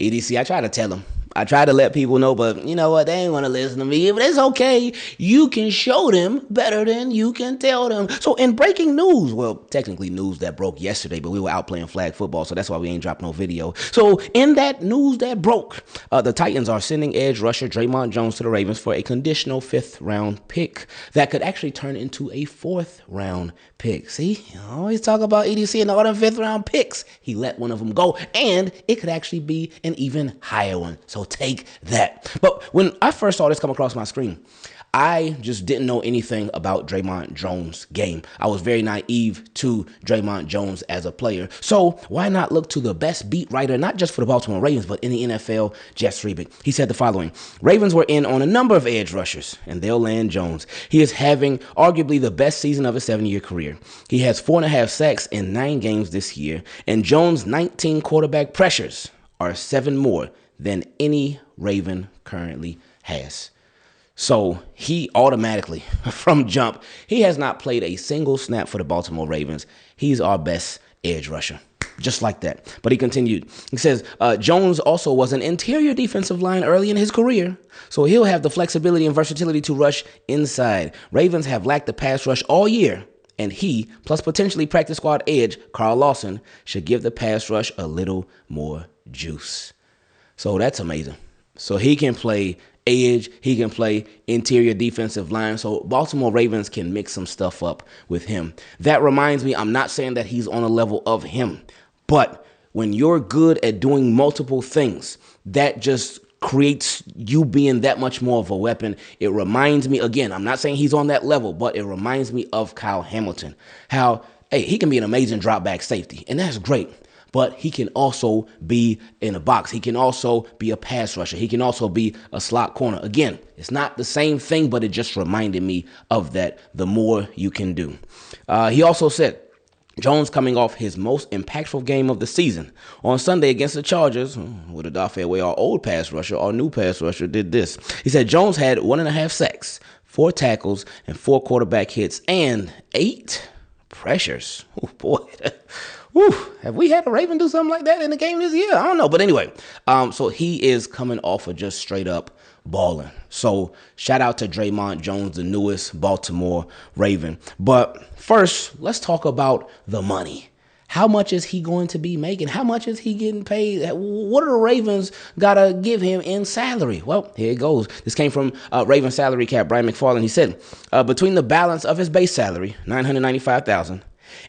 EDC, I try to tell them. I try to let people know, but you know what? They ain't want to listen to me. But it's okay. You can show them better than you can tell them. So in breaking news, well, technically news that broke yesterday, but we were out playing flag football, so that's why we ain't dropped no video. So in that news that broke, the Titans are sending edge rusher Dre'Mont Jones to the Ravens for a conditional 5th-round pick that could actually turn into a 4th-round pick. See, you always talk about EDC and all them 5th-round picks. He let one of them go, and it could actually be an even higher one. So take that. But when I first saw this come across my screen, I just didn't know anything about Dre'Mont Jones' game. I was very naive to Dre'Mont Jones as a player. So why not look to the best beat writer, not just for the Baltimore Ravens, but in the NFL, Jeff Rebick. He said the following: Ravens were in on a number of edge rushers, and they'll land Jones. He is having arguably the best season of his 7-year career. He has 4.5 sacks in 9 games this year, and Jones' 19 quarterback pressures are 7 more than any Raven currently has. So he automatically, from jump, he has not played a single snap for the Baltimore Ravens. He's our best edge rusher. Just like that. But he continued. He says, Jones also was an interior defensive line early in his career, so he'll have the flexibility and versatility to rush inside. Ravens have lacked the pass rush all year, and he, plus potentially practice squad edge Carl Lawson, should give the pass rush a little more juice. So that's amazing. So he can play edge, he can play interior defensive line. So Baltimore Ravens can mix some stuff up with him. That reminds me, I'm not saying that he's on a level of him, but when you're good at doing multiple things, that just creates you being that much more of a weapon. It reminds me, again, I'm not saying he's on that level, but it reminds me of Kyle Hamilton. How, hey, he can be an amazing drop back safety, and that's great. But he can also be in a box. He can also be a pass rusher. He can also be a slot corner. Again, it's not the same thing, but it just reminded me of that, the more you can do. He also said, Jones coming off his most impactful game of the season. On Sunday against the Chargers, with a Dafe way, our old pass rusher, our new pass rusher did this. He said Jones had 1.5 sacks, 4 tackles, and 4 quarterback hits, and 8 pressures. Oh, boy. Whew, have we had a Raven do something like that in the game this year? I don't know. But anyway, so he is coming off of just straight up balling. So shout out to Dre'Mont Jones, the newest Baltimore Raven. But first, let's talk about the money. How much is he going to be making? How much is he getting paid? What are the Ravens got to give him in salary? Well, here it goes. This came from Raven salary cap, Brian McFarland. He said, between the balance of his base salary, $995,000,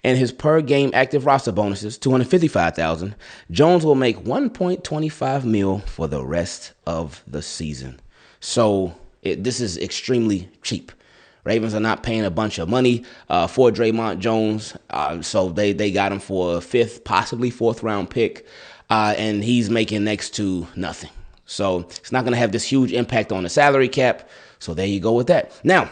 and his per game active roster bonuses, $255,000, Jones will make $1.25 million for the rest of the season. So this is extremely cheap. Ravens are not paying a bunch of money for Dre'Mont Jones, so they got him for a 5th, possibly 4th-round pick, and he's making next to nothing. So it's not going to have this huge impact on the salary cap. So there you go with that. Now,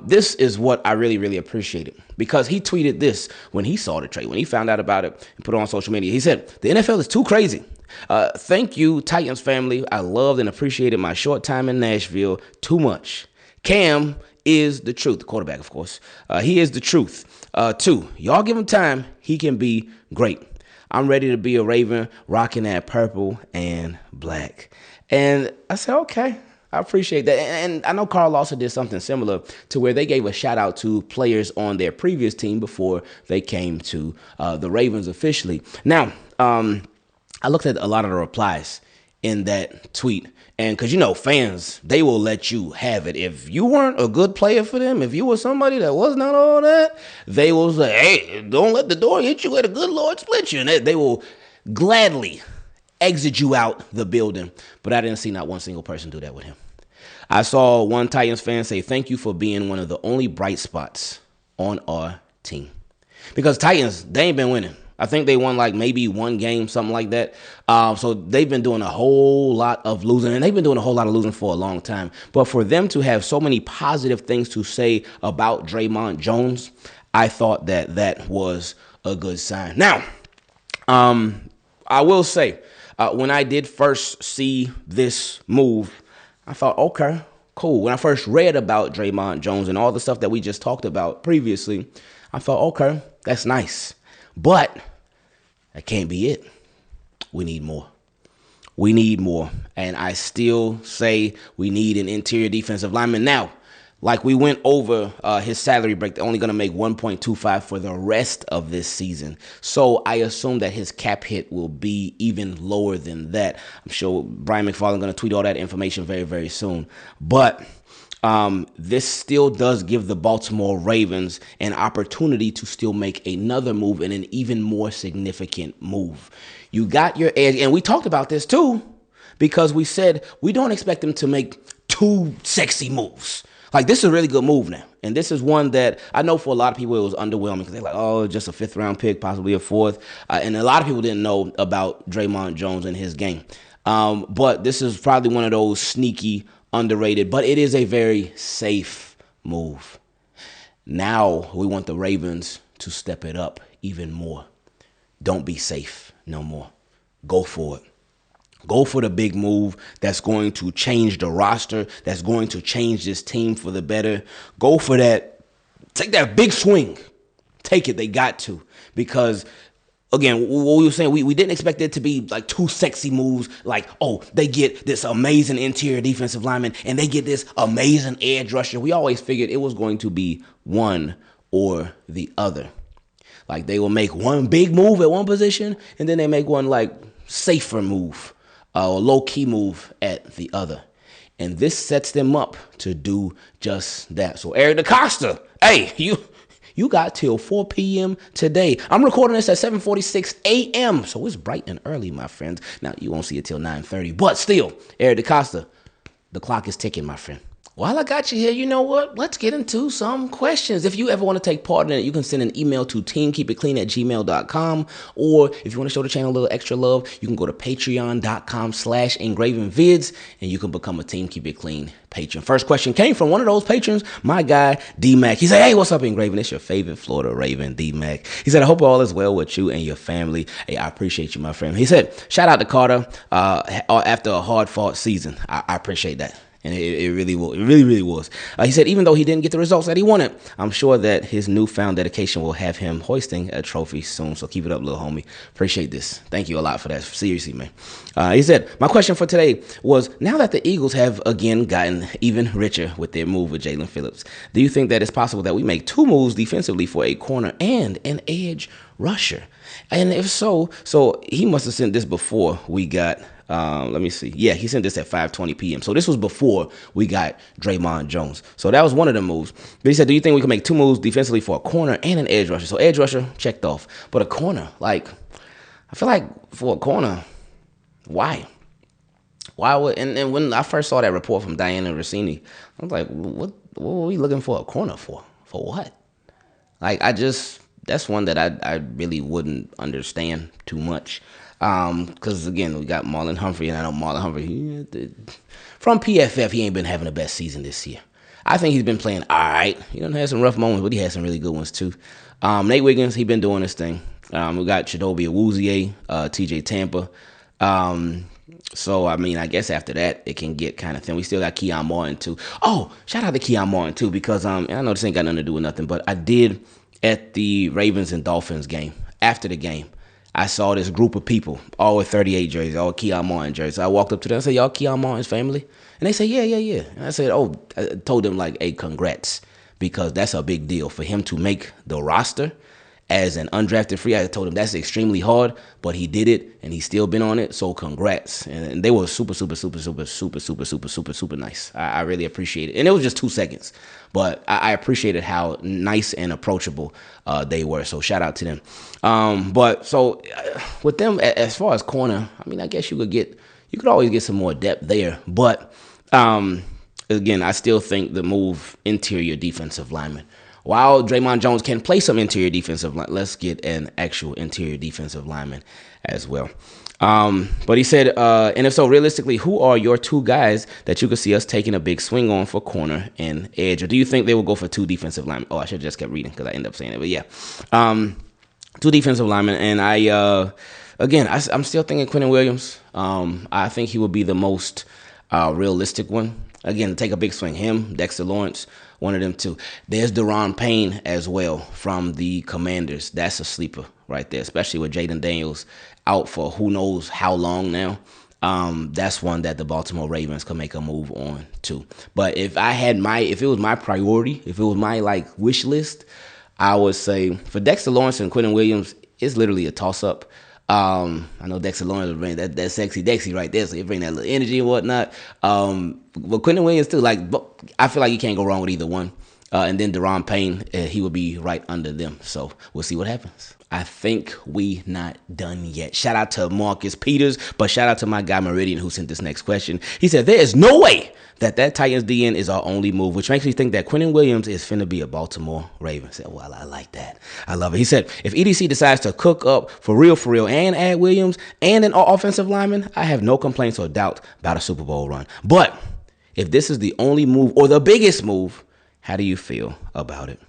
this is what I really, really appreciated, because he tweeted this when he saw the trade, when he found out about it and put it on social media. He said, the NFL is too crazy. Thank you, Titans family. I loved and appreciated my short time in Nashville too much. Cam is the truth. The quarterback, of course. He is the truth. 2, y'all give him time. He can be great. I'm ready to be a Raven rocking that purple and black. And I said, okay. I appreciate that. And I know Carl also did something similar to where they gave a shout out to players on their previous team before they came to the Ravens officially. Now, I looked at a lot of the replies in that tweet. And because, fans, they will let you have it. If you weren't a good player for them, if you were somebody that was not all that, they will say, hey, don't let the door hit you, let the good Lord split you. And they will gladly exit you out the building. But I didn't see not one single person do that with him. I saw one Titans fan say, thank you for being one of the only bright spots on our team. Because Titans, they ain't been winning. I think they won like maybe one game, something like that. So they've been doing a whole lot of losing, and they've been doing a whole lot of losing for a long time. But for them to have so many positive things to say about Dre'Mont Jones, I thought that was a good sign. Now, I will say, when I did first see this move, I thought, okay, cool. When I first read about Dre'Mont Jones and all the stuff that we just talked about previously, I thought, okay, that's nice. But that can't be it. We need more. We need more. And I still say we need an interior defensive lineman. Now, like we went over his salary break, they're only going to make 1.25 for the rest of this season. So I assume that his cap hit will be even lower than that. I'm sure Brian McFarland going to tweet all that information very, very soon. But this still does give the Baltimore Ravens an opportunity to still make another move and an even more significant move. You got your edge, and we talked about this too, because we said we don't expect them to make two sexy moves. Like, this is a really good move now. And this is one that I know for a lot of people it was underwhelming because they're like, oh, just a 5th round pick, possibly a 4th. And a lot of people didn't know about Dre'Mont Jones and his game. But this is probably one of those sneaky, underrated, but it is a very safe move. Now we want the Ravens to step it up even more. Don't be safe no more. Go for it. Go for the big move that's going to change the roster, that's going to change this team for the better. Go for that. Take that big swing. Take it. They got to. Because, again, what we were saying, we didn't expect it to be like two sexy moves. Like, oh, they get this amazing interior defensive lineman and they get this amazing edge rusher. We always figured it was going to be one or the other. Like, they will make one big move at one position and then they make one, like, safer move. Or low-key move at the other. And this sets them up to do just that. So, Eric DeCosta, hey, you got till 4 p.m. today. I'm recording this at 7:46 a.m., so it's bright and early, my friends. Now, you won't see it till 9:30, but still, Eric DeCosta, the clock is ticking, my friend. While I got you here, you know what? Let's get into some questions. If you ever want to take part in it, you can send an email to teamkeepitclean@gmail.com. Or if you want to show the channel a little extra love, you can go to patreon.com/Ingravenvids and you can become a Team Keep It Clean patron. First question came from one of those patrons, my guy, Dmac. He said, hey, what's up, Ingraven? It's your favorite Florida Raven, Dmac. He said, I hope all is well with you and your family. Hey, I appreciate you, my friend. He said, shout out to Carter after a hard-fought season. I appreciate that. And it really was. He said, even though he didn't get the results that he wanted, I'm sure that his newfound dedication will have him hoisting a trophy soon. So keep it up, little homie. Appreciate this. Thank you a lot for that. Seriously, man. He said, my question for today was, now that the Eagles have again gotten even richer with their move with Jalen Phillips, do you think that it's possible that we make two moves defensively for a corner and an edge rusher? And if so he must have sent this before we got let me see. Yeah, he sent this at 5:20 p.m. So this was before we got Dre'Mont Jones. So that was one of the moves. But he said, do you think we can make two moves defensively for a corner and an edge rusher? So edge rusher, checked off. But a corner, like, I feel like for a corner, why? Why would, and when I first saw that report from Diana Rossini, I was like, what were we looking for a corner for? For what? Like, that's one that I really wouldn't understand too much. Because again, we got Marlon Humphrey, and I know Marlon Humphrey, from PFF, he ain't been having the best season this year. I think he's been playing all right. He done had some rough moments, but he had some really good ones too. Nate Wiggins, he been doing his thing. We got Chidobe Awuzie, TJ Tampa. So, I mean, I guess after that, it can get kind of thin. We still got Keon Martin too. Oh, shout out to Keon Martin too, because and I know this ain't got nothing to do with nothing, but I did at the Ravens and Dolphins game, after the game, I saw this group of people, all with 38 jerseys, all Keon Martin jerseys. I walked up to them and said, y'all Keon Martin's family? And they said, yeah. And I said, I told them, like, hey, congrats, because that's a big deal for him to make the roster as an undrafted free. I told him that's extremely hard, but he did it, and he's still been on it, so congrats. And they were super nice. I really appreciate it. And it was just 2 seconds, but I appreciated how nice and approachable they were, so shout out to them. But so with them, as far as corner, I mean, I guess you could always get some more depth there, but again, I still think the move interior defensive lineman. While Dre'Mont Jones can play some interior defensive line, let's get an actual interior defensive lineman as well. But he said, and if so, realistically, who are your two guys that you could see us taking a big swing on for corner and edge? Or do you think they will go for two defensive linemen? Oh, I should have just kept reading because I ended up saying it. But yeah, two defensive linemen. And I'm still thinking Quentin Williams. I think he would be the most realistic one. Again, take a big swing. Him, Dexter Lawrence, one of them two. There's Deron Payne as well from the Commanders. That's a sleeper right there, especially with Jaden Daniels out for who knows how long now. that's one that the Baltimore Ravens could make a move on to. But if it was my priority, if it was my like wish list, I would say for Dexter Lawrence and Quentin Williams, it's literally a toss up. I know Dexter Lawrence will bring that sexy Dexy right there, so you bring that little energy and whatnot. But Quentin Williams too, like I feel like you can't go wrong with either one. And then Deron Payne, he would be right under them. So we'll see what happens. I think we not done yet. Shout out to Marcus Peters, but shout out to my guy Meridian who sent this next question. He said, there is no way that Titans DN is our only move, which makes me think that Quentin Williams is finna be a Baltimore Raven. I said, well, I like that. I love it. He said, if EDC decides to cook up for real, and add Williams and an offensive lineman, I have no complaints or doubt about a Super Bowl run. But if this is the only move or the biggest move, how do you feel about it?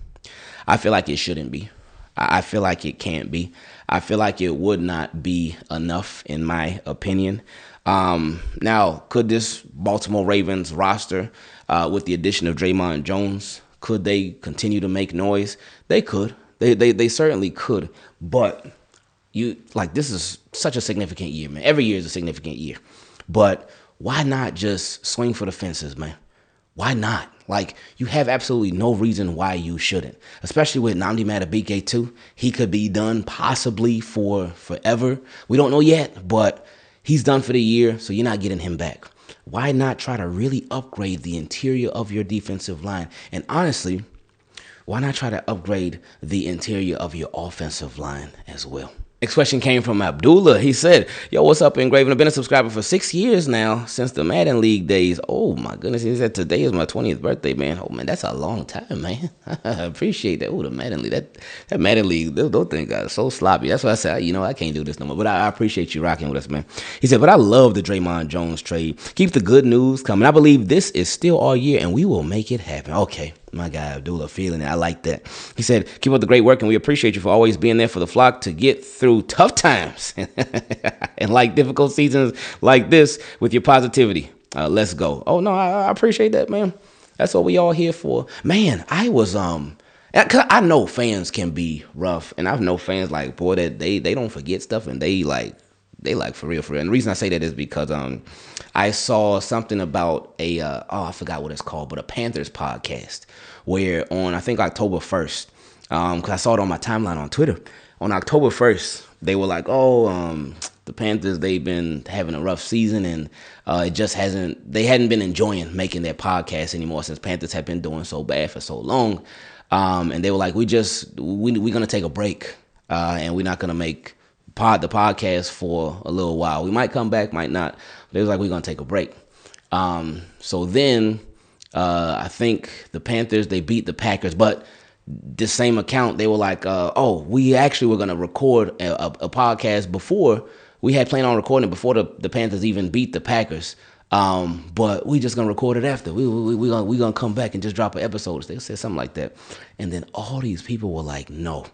I feel like it shouldn't be. I feel like it can't be. I feel like it would not be enough, in my opinion. Now, could this Baltimore Ravens roster, with the addition of Dre'Mont Jones, could they continue to make noise? They could. They certainly could. But this is such a significant year, man. Every year is a significant year. But why not just swing for the fences, man? Why not? Like, you have absolutely no reason why you shouldn't, especially with Nnamdi Madubuike too. He could be done possibly for forever. We don't know yet, but he's done for the year, so you're not getting him back. Why not try to really upgrade the interior of your defensive line? And honestly, why not try to upgrade the interior of your offensive line as well? Next question came from Abdullah. He said, yo, what's up, Ingraven? I've been a subscriber for 6 years now, since the Madden League days. Oh, my goodness. He said today is my 20th birthday, man. Oh, man, that's a long time, man. I appreciate that. Oh, the Madden League. That Madden League, those things got so sloppy. That's why I said, I can't do this no more. But I appreciate you rocking with us, man. He said, but I love the Dre'Mont Jones trade. Keep the good news coming. I believe this is still our year, and we will make it happen. Okay. My guy Abdullah feeling it. I like that. He said, keep up the great work, and we appreciate you for always being there for the flock to get through tough times and like difficult seasons like this with your positivity. Let's go. Oh, no, I appreciate that, man. That's what we all here for. Man, I was, I know fans can be rough, and I know fans like, boy, that they don't forget stuff, and they like for real. And the reason I say that is because I saw something about I forgot what it's called, but a Panthers podcast where on, I think October 1st, because I saw it on my timeline on Twitter, on October 1st, they were like, the Panthers, they've been having a rough season, and they hadn't been enjoying making their podcast anymore since Panthers have been doing so bad for so long. And they were like, we're going to take a break, and we're not going to make the podcast for a little while. We might come back, might not. But it was like, we're going to take a break. So then I think the Panthers, they beat the Packers, but the same account, they were like, we actually were going to record a podcast before. We had planned on recording it before the Panthers even beat the Packers. But we just going to record it after. We're going to come back and just drop an episode. They said something like that. And then all these people were like, no.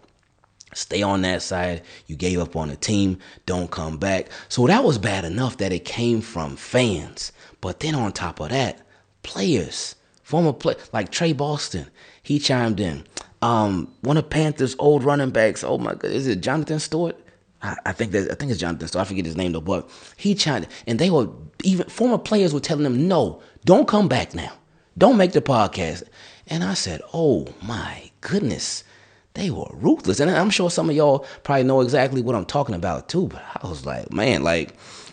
Stay on that side. You gave up on the team. Don't come back. So that was bad enough that it came from fans. But then on top of that, players, former like Trey Boston, he chimed in. One of Panthers' old running backs. Oh my God, is it Jonathan Stewart? I think it's Jonathan Stewart. I forget his name though. But he chimed in, and they were even former players were telling him, no, don't come back now. Don't make the podcast. And I said, oh my goodness. They were ruthless. And I'm sure some of y'all probably know exactly what I'm talking about too. But I was like, man,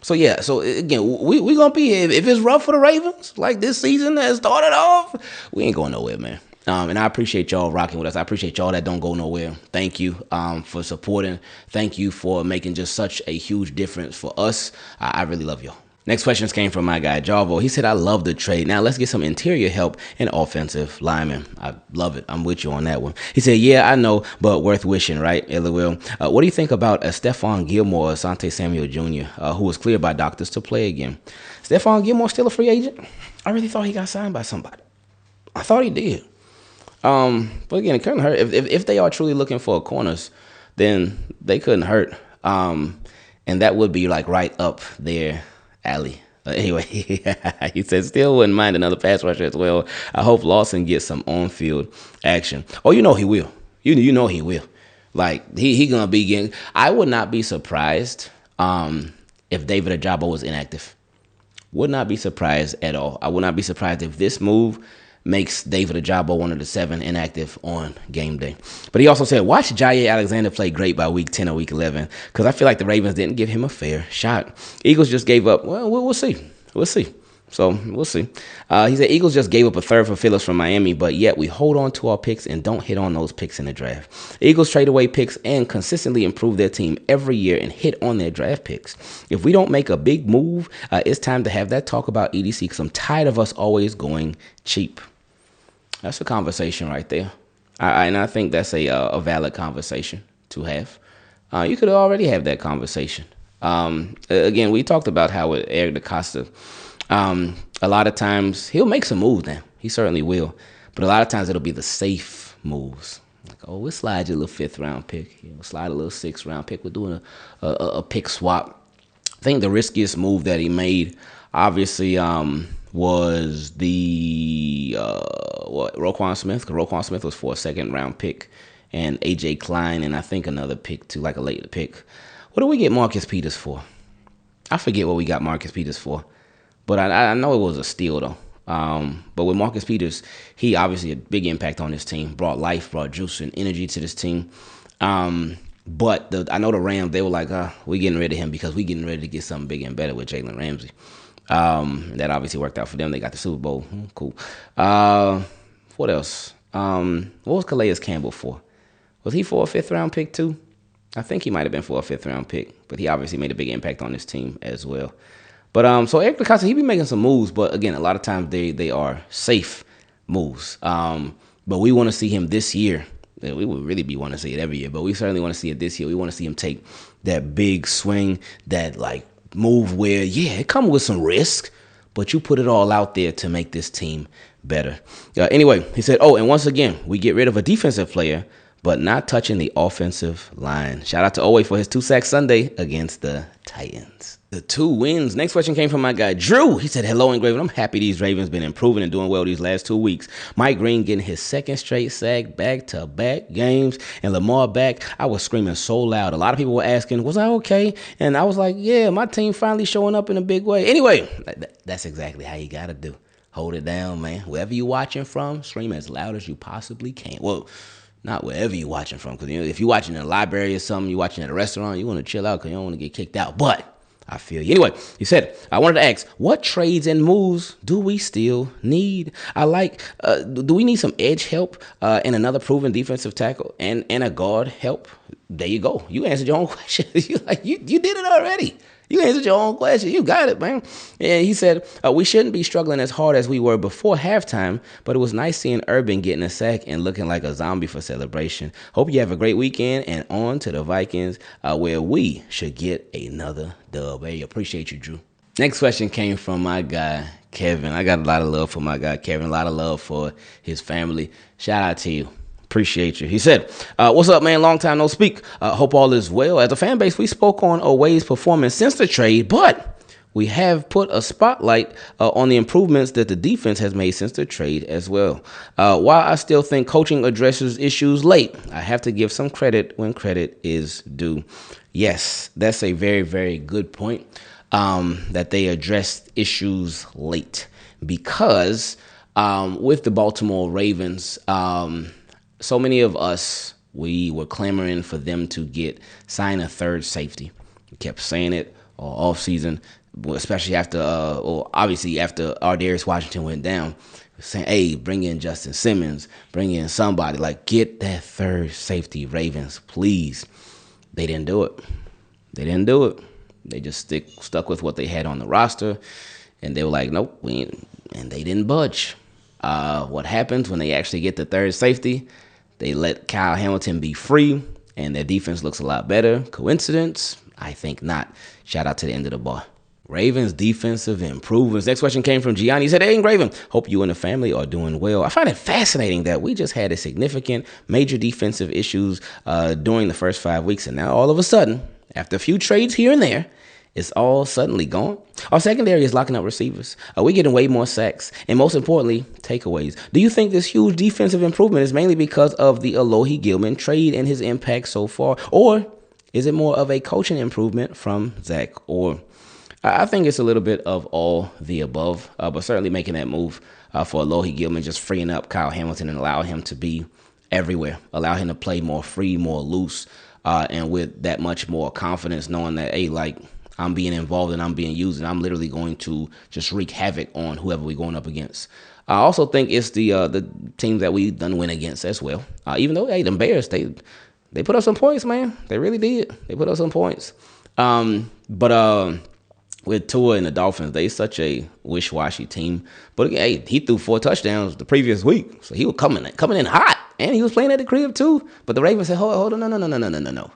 so yeah. So again, we going to be here. If it's rough for the Ravens, like this season that started off, we ain't going nowhere, man. And I appreciate y'all rocking with us. I appreciate y'all that don't go nowhere. Thank you for supporting. Thank you for making just such a huge difference for us. I really love y'all. Next questions came from my guy, Jarvo. He said, I love the trade. Now let's get some interior help and offensive linemen. I love it. I'm with you on that one. He said, yeah, I know, but worth wishing, right? LOL. What do you think about a Stephon Gilmore or Asante Samuel Jr., who was cleared by doctors to play again? Stephon Gilmore still a free agent? I really thought he got signed by somebody. I thought he did. But again, it couldn't hurt. If they are truly looking for corners, then they couldn't hurt. And that would be like right up their alley. Anyway, he said still wouldn't mind another pass rusher as well. I hope Lawson gets some on-field action. Oh, you know he will. You know he will. Like he gonna be getting. I would not be surprised if David Ojabo was inactive. Would not be surprised at all. I would not be surprised if this move makes David Ajabo one of the 7 inactive on game day. But he also said, watch Jair Alexander play great by week 10 or week 11, because I feel like the Ravens didn't give him a fair shot. Eagles just gave up. Well, we'll see. We'll see. So we'll see. He said Eagles just gave up a third for Phillips from Miami, but yet we hold on to our picks and don't hit on those picks in the draft. Eagles trade away picks and consistently improve their team every year and hit on their draft picks. If we don't make a big move, it's time to have that talk about EDC, because I'm tired of us always going cheap. That's a conversation right there. And I think that's a valid conversation to have. You could already have that conversation. Again, we talked about how with Eric DeCosta, a lot of times he'll make some moves now. He certainly will. But a lot of times it'll be the safe moves. Like, oh, we'll slide you a little 5th round pick. Slide a little 6th round pick. We're doing a pick swap. I think the riskiest move that he made, obviously, was the Roquan Smith. Because Roquan Smith was for a 2nd round pick. And A.J. Klein, and I think another pick too, like a late pick. What did we get Marcus Peters for? I forget what we got Marcus Peters for. But I know it was a steal, though. But with Marcus Peters, he obviously a big impact on this team. Brought life, brought juice and energy to this team. But I know the Rams, they were like, we getting rid of him because we getting ready to get something bigger and better with Jalen Ramsey. That obviously worked out for them. They got the Super Bowl. Cool. What else? What was Calais Campbell for? Was he for a 5th round pick too? I think he might have been for a 5th round pick, but he obviously made a big impact on this team as well. But so Eric DeCosta, he be making some moves, but again, a lot of times they are safe moves. But we want to see him this year. We would really be want to see it every year, but we certainly want to see it this year. We want to see him take that big swing, that like move where, yeah, it comes with some risk, but you put it all out there to make this team better. Anyway, he said, and once again, we get rid of a defensive player, but not touching the offensive line. Shout out to Oweh for his 2-sack Sunday against the Titans. The 2 wins. Next question came from my guy, Drew. He said, hello, Ingraven. I'm happy these Ravens been improving and doing well these last 2 weeks. Mike Green getting his 2nd straight sack back-to-back games, and Lamar back. I was screaming so loud. A lot of people were asking, was I okay? And I was like, yeah, my team finally showing up in a big way. Anyway, that's exactly how you got to do. Hold it down, man. Wherever you're watching from, scream as loud as you possibly can. Well, not wherever you're watching from, because if you're watching in a library or something, you're watching at a restaurant, you want to chill out because you don't want to get kicked out. But I feel you. Anyway, he said, I wanted to ask, what trades and moves do we still need? Do we need some edge help and another proven defensive tackle and a guard help? There you go. You answered your own question. You did it already. You answered your own question. You got it, man. And he said, we shouldn't be struggling as hard as we were before halftime, but it was nice seeing Urban getting a sack and looking like a zombie for celebration. Hope you have a great weekend and on to the Vikings, where we should get another dub. Hey, appreciate you, Drew. Next question came from my guy, Kevin. I got a lot of love for my guy, Kevin, a lot of love for his family. Shout out to you. Appreciate you. He said, what's up, man? Long time no speak. Hope all is well. As a fan base, we spoke on Oweh's performance since the trade, but we have put a spotlight on the improvements that the defense has made since the trade as well. While I still think coaching addresses issues late, I have to give some credit when credit is due. Yes, that's a very, very good point, that they addressed issues late, because with the Baltimore Ravens, so many of us, we were clamoring for them to sign a third safety. We kept saying it all offseason, especially after Ardarius Washington went down, saying, hey, bring in Justin Simmons, bring in somebody, like, get that third safety, Ravens, please. They didn't do it. They just stuck with what they had on the roster, and they were like, nope, and they didn't budge. What happens when they actually get the third safety? They let Kyle Hamilton be free, and their defense looks a lot better. Coincidence? I think not. Shout out to the end of the bar. Ravens defensive improvements. Next question came from Gianni. He said, hey, Ingraven, hope you and the family are doing well. I find it fascinating that we just had a significant major defensive issues during the first 5 weeks, and now all of a sudden, after a few trades here and there, it's all suddenly gone. Our secondary is locking up receivers. We're getting way more sacks. And most importantly, takeaways. Do you think this huge defensive improvement is mainly because of the Alohi Gilman trade and his impact so far? Or is it more of a coaching improvement from Zach Orr? I think it's a little bit of all the above, but certainly making that move for Alohi Gilman, just freeing up Kyle Hamilton and allow him to be everywhere, allow him to play more free, more loose, and with that much more confidence, knowing that, hey, like, I'm being involved and I'm being used, and I'm literally going to just wreak havoc on whoever we're going up against. I also think it's the teams that we done win against as well. Even though, hey, them Bears, they put up some points, man. They really did. They put up some points. But with Tua and the Dolphins, they such a wish-washy team. But again, hey, he threw 4 touchdowns the previous week, so he was coming in hot, and he was playing at the crib too. But the Ravens said, hold on, no.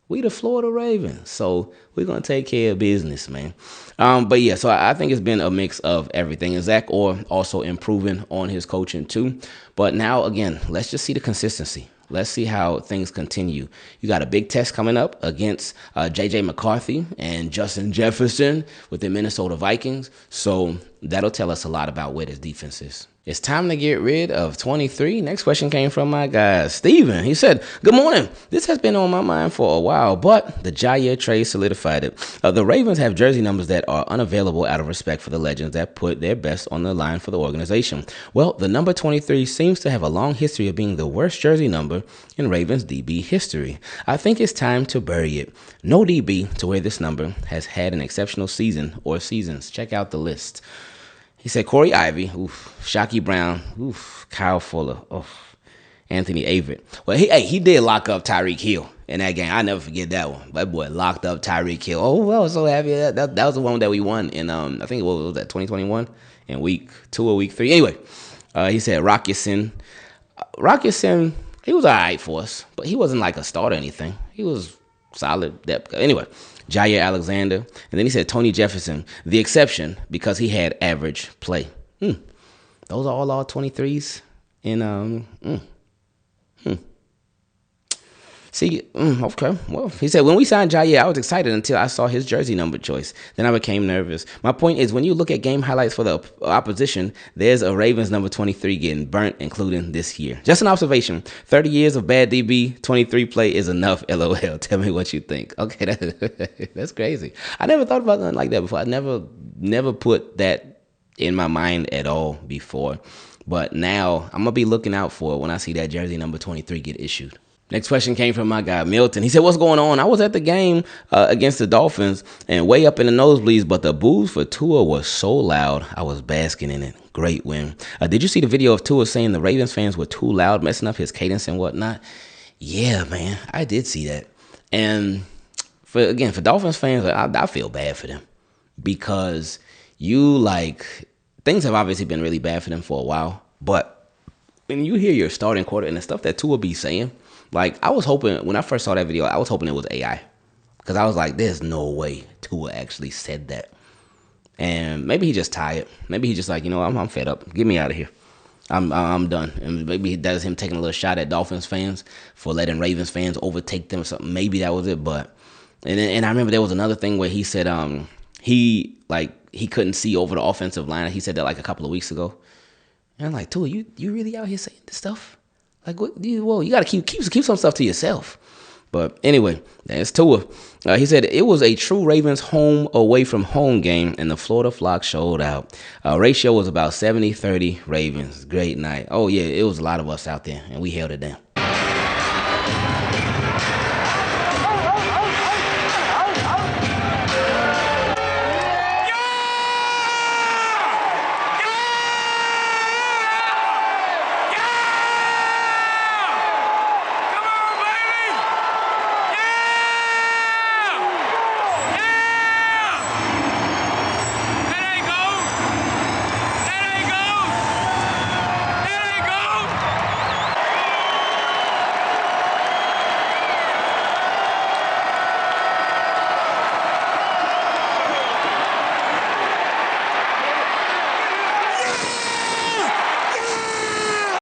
We the Florida Ravens, so we're going to take care of business, man. But yeah, so I think it's been a mix of everything. And Zach Orr also improving on his coaching too. But now, again, let's just see the consistency. Let's see how things continue. You got a big test coming up against J.J. McCarthy and Justin Jefferson with the Minnesota Vikings. So that'll tell us a lot about where this defense is. It's time to get rid of 23. Next question came from my guy, Steven. He said, good morning. This has been on my mind for a while, but the Jair trade solidified it. The Ravens have jersey numbers that are unavailable out of respect for the legends that put their best on the line for the organization. Well, the number 23 seems to have a long history of being the worst jersey number in Ravens DB history. I think it's time to bury it. No DB to wear this number has had an exceptional season or seasons. Check out the list. He said Corey Ivy, Shockey Brown, Kyle Fuller, Anthony Averett. Well, he did lock up Tyreek Hill in that game. I never forget that one. That boy locked up Tyreek Hill. Oh, I was so happy. That was the one that we won in, I think, what was that, 2021? In week 2 or week 3. Anyway, he said Rock Ya-Sin. Rock Ya-Sin, he was all right for us, but he wasn't like a starter or anything. He was solid depth. Anyway, Jair Alexander. And then he said Tony Jefferson, the exception because he had average play. Those are all 23s. And, See, okay. Well, he said, when we signed Jair, I was excited until I saw his jersey number choice. Then I became nervous. My point is, when you look at game highlights for the opposition, there's a Ravens number 23 getting burnt, including this year. Just an observation. 30 years of bad DB, 23 play is enough, LOL. Tell me what you think. Okay, that's crazy. I never thought about nothing like that before. I never put that in my mind at all before. But now I'm going to be looking out for it when I see that jersey number 23 get issued. Next question came from my guy, Milton. He said, what's going on? I was at the game against the Dolphins and way up in the nosebleeds, but the boos for Tua was so loud, I was basking in it. Great win. Did you see the video of Tua saying the Ravens fans were too loud, messing up his cadence and whatnot? Yeah, man, I did see that. And for Dolphins fans, I feel bad for them because things have obviously been really bad for them for a while. But when you hear your starting quarter and the stuff that Tua be saying, like, I was hoping, when I first saw that video, I was hoping it was AI. Because I was like, there's no way Tua actually said that. And maybe he just tired. Maybe he just like, I'm fed up. Get me out of here. I'm done. And maybe that is him taking a little shot at Dolphins fans for letting Ravens fans overtake them or something. Maybe that was it. But, and I remember there was another thing where he said he couldn't see over the offensive line. He said that like a couple of weeks ago. And I'm like, Tua, you really out here saying this stuff? Like, what? You got to keep some stuff to yourself. But anyway, that's Tua. He said it was a true Ravens home away from home game, and the Florida flock showed out. Ratio was about 70-30 Ravens. Great night. Oh, yeah, it was a lot of us out there, and we held it down.